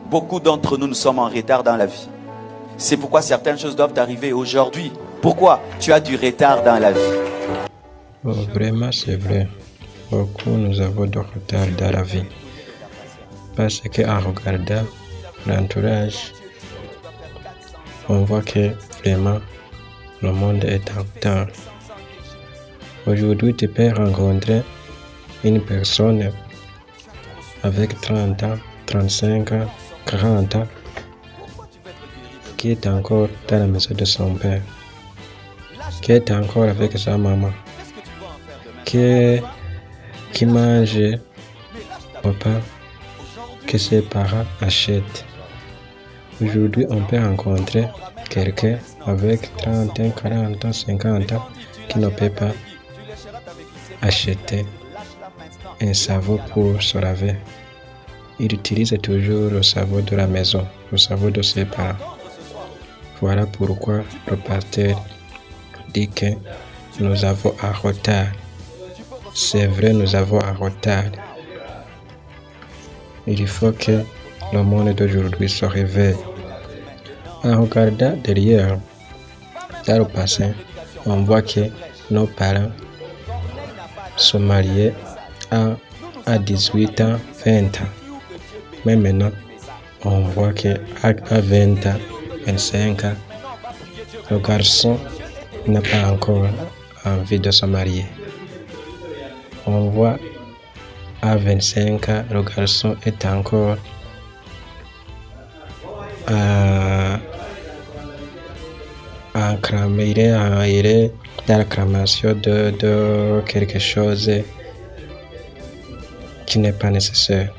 Beaucoup d'entre nous, nous sommes en retard dans la vie. C'est pourquoi certaines choses doivent arriver aujourd'hui. Pourquoi tu as du retard dans la vie? Oh, vraiment, c'est vrai. Beaucoup nous avons de retard dans la vie. Parce qu'en regardant l'entourage, on voit que vraiment le monde est en retard. Aujourd'hui, tu peux rencontrer une personne avec 30 ans, 35 ans, 40 ans, qui est encore dans la maison de son père, qui est encore avec sa maman, qui mange au pain que ses parents achètent. Aujourd'hui, on peut rencontrer quelqu'un avec 30 ans, 40 ans, 50 ans qui ne peut pas acheter un savon pour se laver. Il utilise toujours le savon de la maison, le savon de ses parents. Voilà pourquoi le pasteur dit que nous avons un retard. C'est vrai, nous avons un retard. Il faut que le monde d'aujourd'hui se réveille. En regardant derrière, dans le passé, on voit que nos parents se mariaient à 18 ans, 20 ans. Mais maintenant, on voit qu'à 20 ans, 25 ans, le garçon n'a pas encore envie de se marier. On voit à 25 ans, le garçon est encore il est dans la clamation de quelque chose qui n'est pas nécessaire.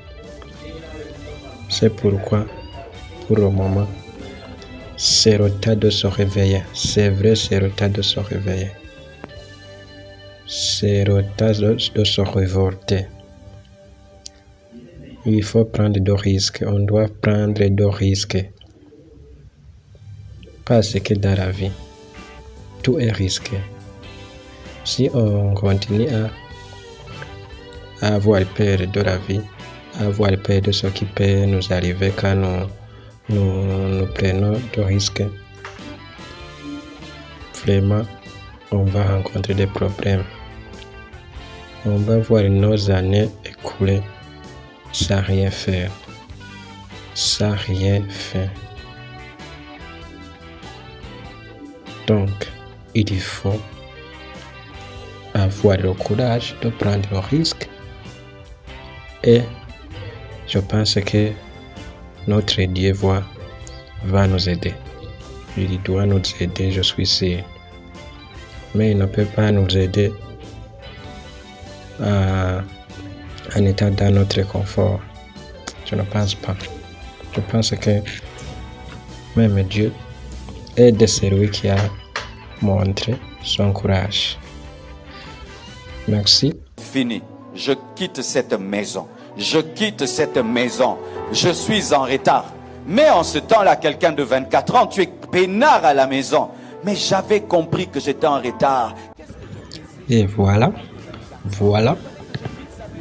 C'est pourquoi, pour le moment, c'est le temps de se réveiller. C'est vrai, c'est le temps de se réveiller. C'est le temps de se révolter. Il faut prendre des risques. On doit prendre des risques. Parce que dans la vie, tout est risqué. Si on continue à avoir peur de la vie, à avoir peur de ce qui peut nous arriver quand nous prenons des risques, vraiment, on va rencontrer des problèmes. On va voir nos années écoulées sans rien faire. Sans rien faire. Donc, il faut avoir le courage de prendre le risque. Et je pense que notre Dieu va nous aider. Il doit nous aider, je suis sûr. Mais il ne peut pas nous aider en étant dans notre confort. Je ne pense pas. Je pense que même Dieu aide celui qui a montré son courage. Merci. Fini. Je quitte cette maison. Je quitte cette maison. Je suis en retard. Mais en ce temps-là, quelqu'un de 24 ans, tu es peinard à la maison. Mais j'avais compris que j'étais en retard. Et voilà.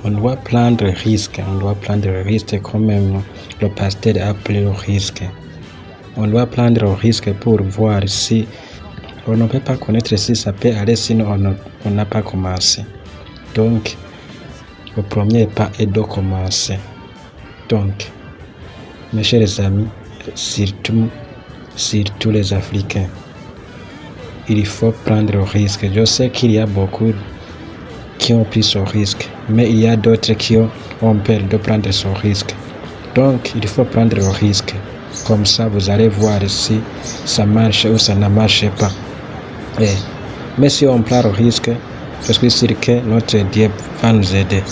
On doit prendre risque. On doit prendre risque comme même le pasteur a pris le risque. On doit prendre le risque pour voir si on ne peut pas connaître si ça peut aller, sinon on n'a pas commencé. Donc, le premier pas est de commencer. Donc, mes chers amis, surtout les Africains, il faut prendre le risque. Je sais qu'il y a beaucoup qui ont pris ce risque, mais il y a d'autres qui ont peur de prendre ce risque. Donc, il faut prendre le risque. Comme ça, vous allez voir si ça marche ou ça ne marche pas. Mais si on prend le risque, je suis sûr que notre Dieu va nous aider.